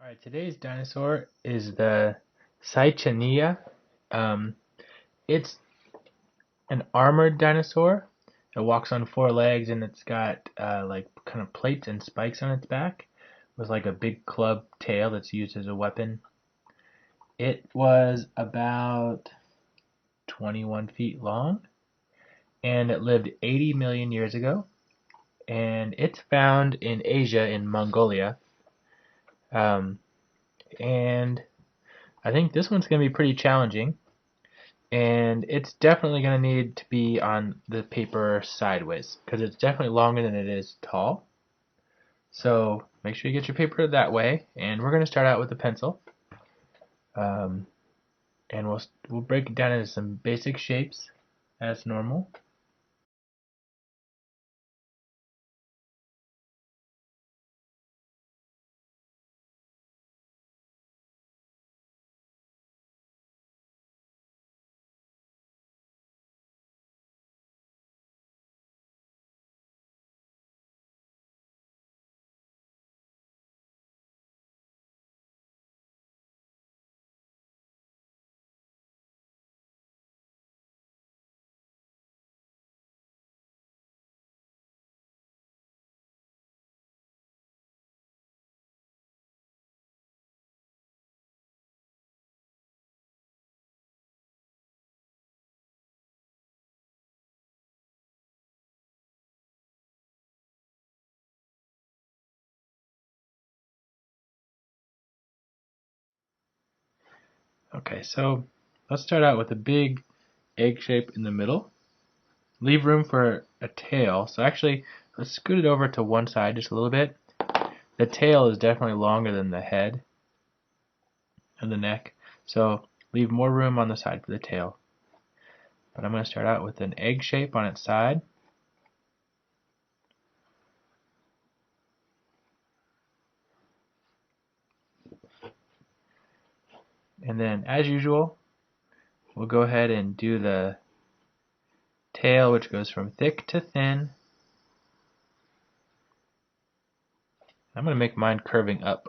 Alright, today's dinosaur is the Saichania. Um, it's an armored dinosaur. It walks on four legs and it's got like kind of plates and spikes on its back with like a big club tail that's used as a weapon. It was about 21 feet long and it lived 80 million years ago. And it's found in Asia in Mongolia. Um, and I think this one's going to be pretty challenging. And it's definitely going to need to be on the paper sideways because it's definitely longer than it is tall. So make sure you get your paper that way, and we're going to start out with a pencil, um, and we'll break it down into some basic shapes as normal. Okay, so let's start out with a big egg shape in the middle. Leave room for a tail. So actually, let's scoot it over to one side just a little bit. The tail is definitely longer than the head and the neck, so leave more room on the side for the tail. But I'm going to start out with an egg shape on its side. And then, as usual, we'll go ahead and do the tail, which goes from thick to thin. I'm going to make mine curving up.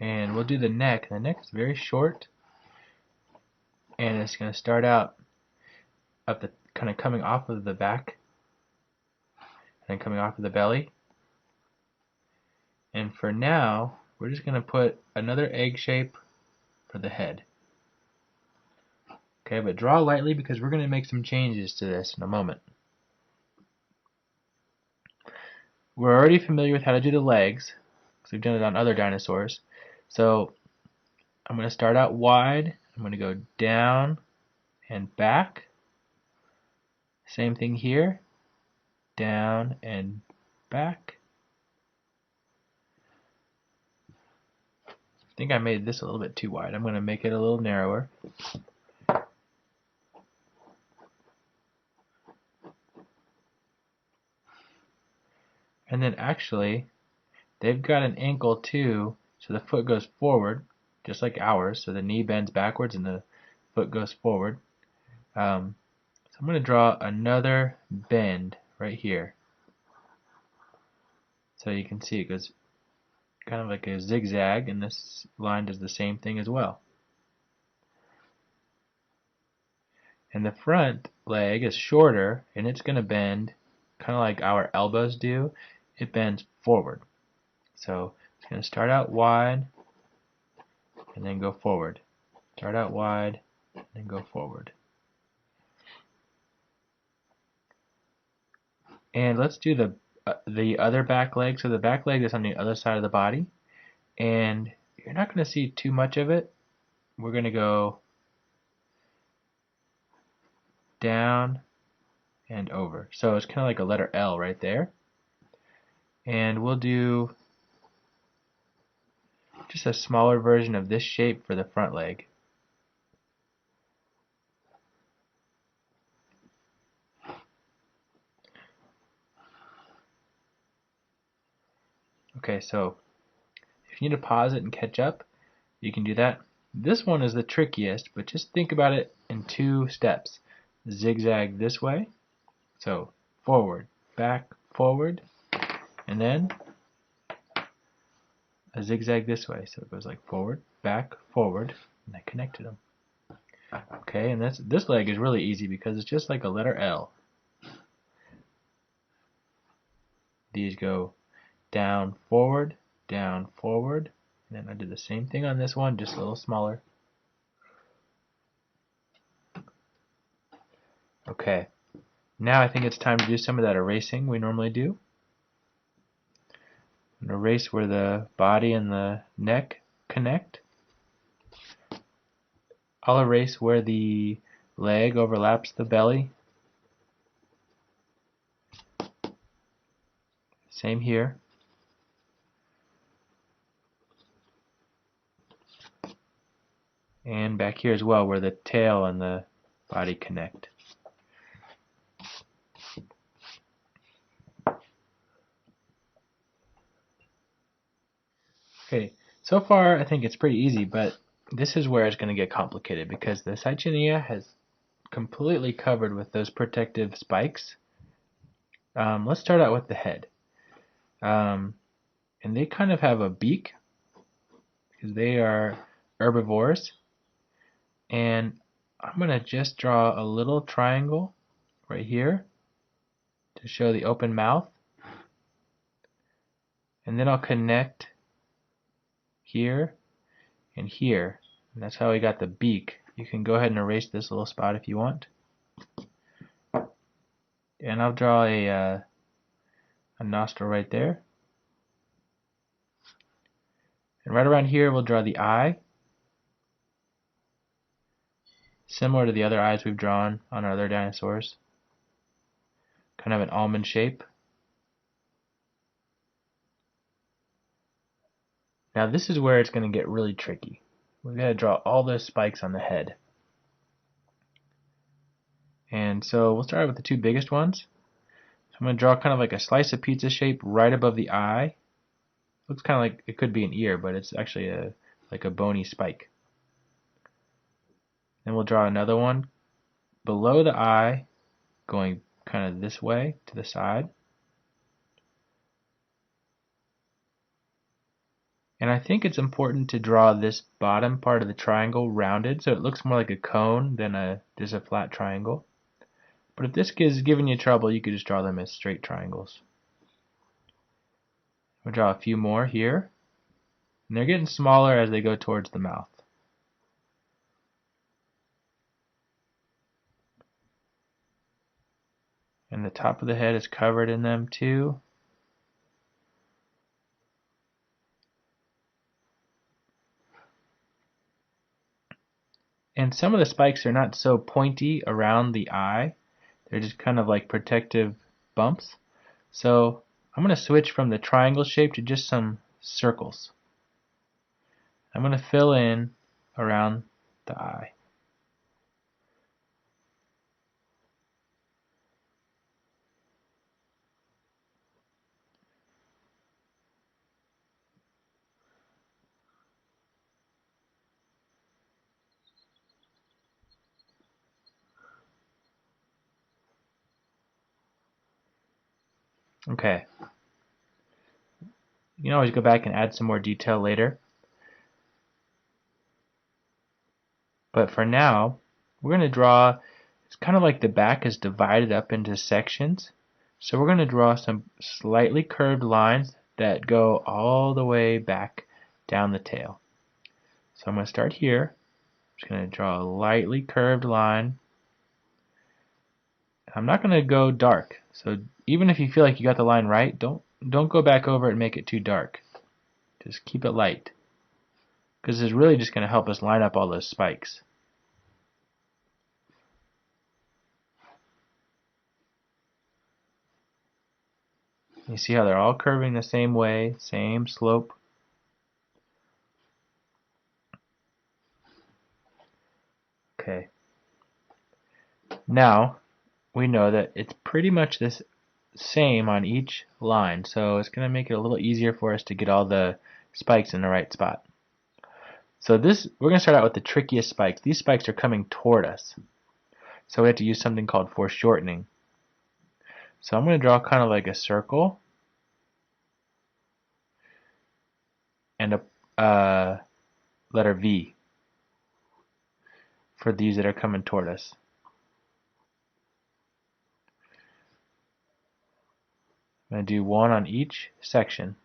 And we'll do the neck. The neck is very short, and it's going to start out up the kind of coming off of the back and coming off of the belly. And for now, we're just going to put another egg shape for the head. Okay, but draw lightly because we're going to make some changes to this in a moment. We're already familiar with how to do the legs because we've done it on other dinosaurs. So I'm going to start out wide. I'm going to go down and back. Same thing here. Down and back. I think I made this a little bit too wide. I'm going to make it a little narrower. And then actually, they've got an ankle too, so the foot goes forward, just like ours. So the knee bends backwards and the foot goes forward. So I'm going to draw another bend right here. So you can see it goes kind of like a zigzag, and this line does the same thing as well. And the front leg is shorter, and it's going to bend kind of like our elbows do. It bends forward. So it's going to start out wide and then go forward. Start out wide and then go forward. And let's do the other back leg. So the back leg is on the other side of the body, and you're not going to see too much of it. We're going to go down and over. So it's kind of like a letter L right there. And we'll do just a smaller version of this shape for the front leg. Okay, so if you need to pause it and catch up, you can do that. This one is the trickiest, but just think about it in 2 steps. Zigzag this way, so forward, back, forward, and then a zigzag this way, so it goes like forward, forward, and I connected them. Okay, and this leg is really easy because it's just like a letter L. These go down, forward, and then I did the same thing on this one, just a little smaller. Okay, now I think it's time to do some of that erasing we normally do. I'm going to erase where the body and the neck connect. I'll erase where the leg overlaps the belly. Same here. And back here as well, where the tail and the body connect. Okay, so far I think it's pretty easy, but this is where it's going to get complicated because the Saichania has completely covered with those protective spikes. Let's start out with the head. And they kind of have a beak because they are herbivores. And I'm going to just draw a little triangle right here to show the open mouth. And then I'll connect here and here. And that's how we got the beak. You can go ahead and erase this little spot if you want. And I'll draw a nostril right there. And right around here we'll draw the eye. Similar to the other eyes we've drawn on our other dinosaurs. Kind of an almond shape. Now this is where it's going to get really tricky. We've got to draw all those spikes on the head. And so we'll start with the 2 biggest ones. So I'm going to draw kind of like a slice of pizza shape right above the eye. Looks kind of like it could be an ear, but it's actually like a bony spike. Then we'll draw another one below the eye, going kind of this way to the side. And I think it's important to draw this bottom part of the triangle rounded so it looks more like a cone than just a flat triangle. But if this is giving you trouble, you could just draw them as straight triangles. We'll draw a few more here. And they're getting smaller as they go towards the mouth. And the top of the head is covered in them too. And some of the spikes are not so pointy around the eye. They're just kind of like protective bumps. So I'm going to switch from the triangle shape to just some circles. I'm going to fill in around the eye. Okay. You can always go back and add some more detail later. But for now, we're going to draw, it's kind of like the back is divided up into sections. So we're going to draw some slightly curved lines that go all the way back down the tail. So I'm going to start here. I'm just going to draw a lightly curved line. I'm not going to go dark. So even if you feel like you got the line right, don't go back over it and make it too dark. Just keep it light. Because it's really just going to help us line up all those spikes. You see how they're all curving the same way, same slope. Okay. Now, we know that it's pretty much the same on each line, so it's going to make it a little easier for us to get all the spikes in the right spot. So we're going to start out with the trickiest spikes. These spikes are coming toward us. So we have to use something called foreshortening. So I'm going to draw kind of like a circle and a letter V for these that are coming toward us. I'm going to do one on each section.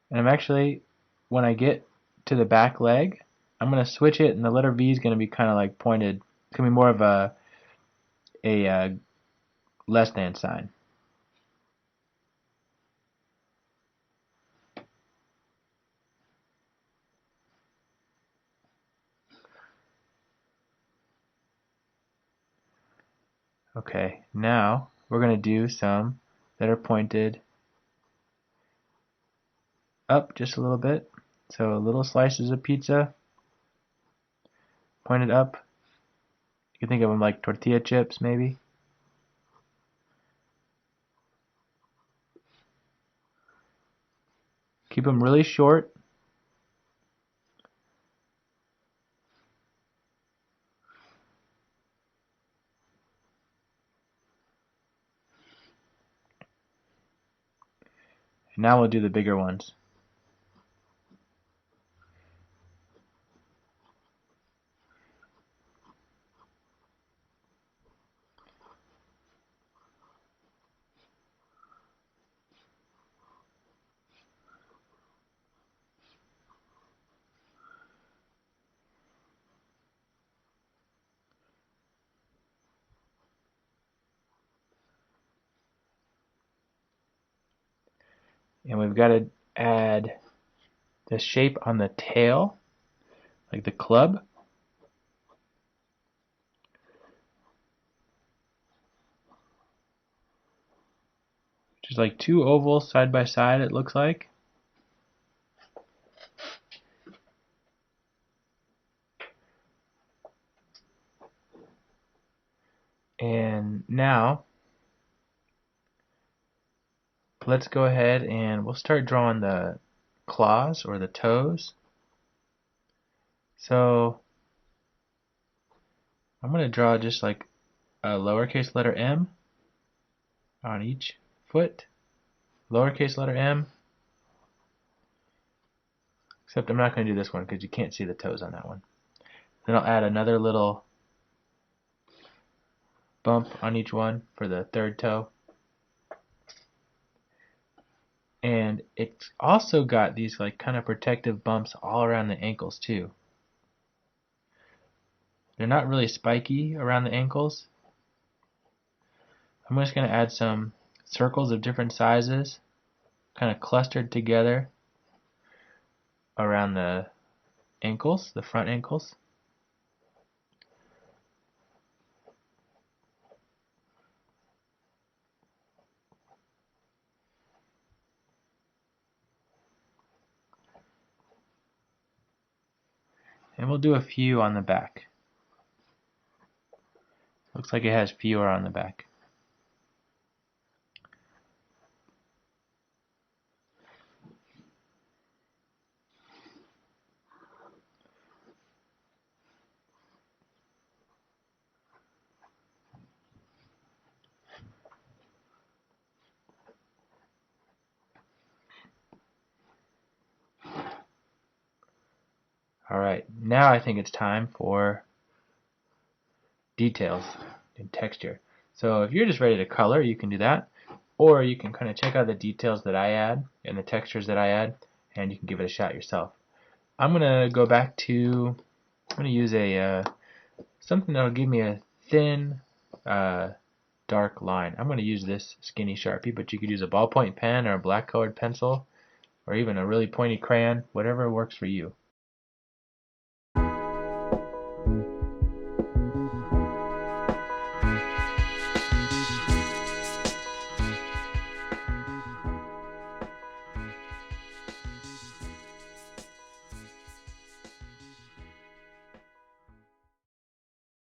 And I'm actually, when I get to the back leg, I'm going to switch it, and the letter V is going to be kind of like pointed. It's going to be more of a less than sign. Okay, now we're going to do some that are pointed up just a little bit. So little slices of pizza pointed up. You can think of them like tortilla chips, maybe. Keep them really short. And now we'll do the bigger ones. And we've got to add the shape on the tail, like the club. Just like two ovals side by side, it looks like. And now let's go ahead and we'll start drawing the claws or the toes. So I'm going to draw just like a lowercase letter M on each foot, lowercase letter M, except I'm not going to do this one because you can't see the toes on that one. Then I'll add another little bump on each one for the third toe. And it's also got these like kind of protective bumps all around the ankles too. They're not really spiky around the ankles. I'm just going to add some circles of different sizes, kind of clustered together around the ankles, the front ankles. And we'll do a few on the back. Looks like it has fewer on the back. Alright, now I think it's time for details and texture. So if you're just ready to color, you can do that. Or you can kind of check out the details that I add and the textures that I add, and you can give it a shot yourself. I'm going to go back to, I'm going to use a something that'll give me a thin, dark line. I'm going to use this skinny Sharpie, but you could use a ballpoint pen or a black colored pencil, or even a really pointy crayon, whatever works for you.